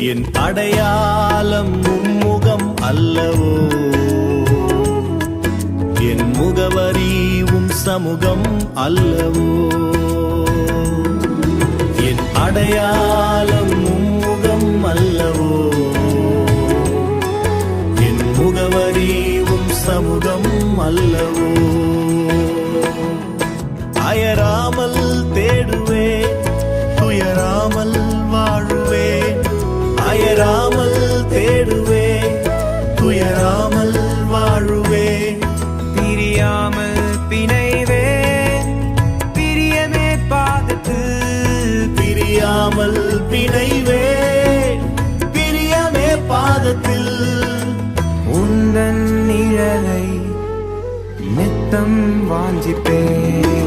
என் அடையாளம் உம்முகம் அல்லவோ, என் முகவரி உம் சமூகம் அல்லவோ. என் அடையாளம் உம்முகம் அல்லவோ, என் முகவரி உம் சமூகம் அல்லவோ. அயராமல் தேடுவேன், துயராமல் வாழுவேன். அயராமல் தேடுவேன், துயராமல் வாழுவேன். பிரியாமல் பிணைவேன், பிரியமே பாதத்தில். பிரியாமல் பிணைவேன், பிரியமே பாதத்தில். உந்தன் நிழலை நித்தம் வாஞ்சிப்பேன்.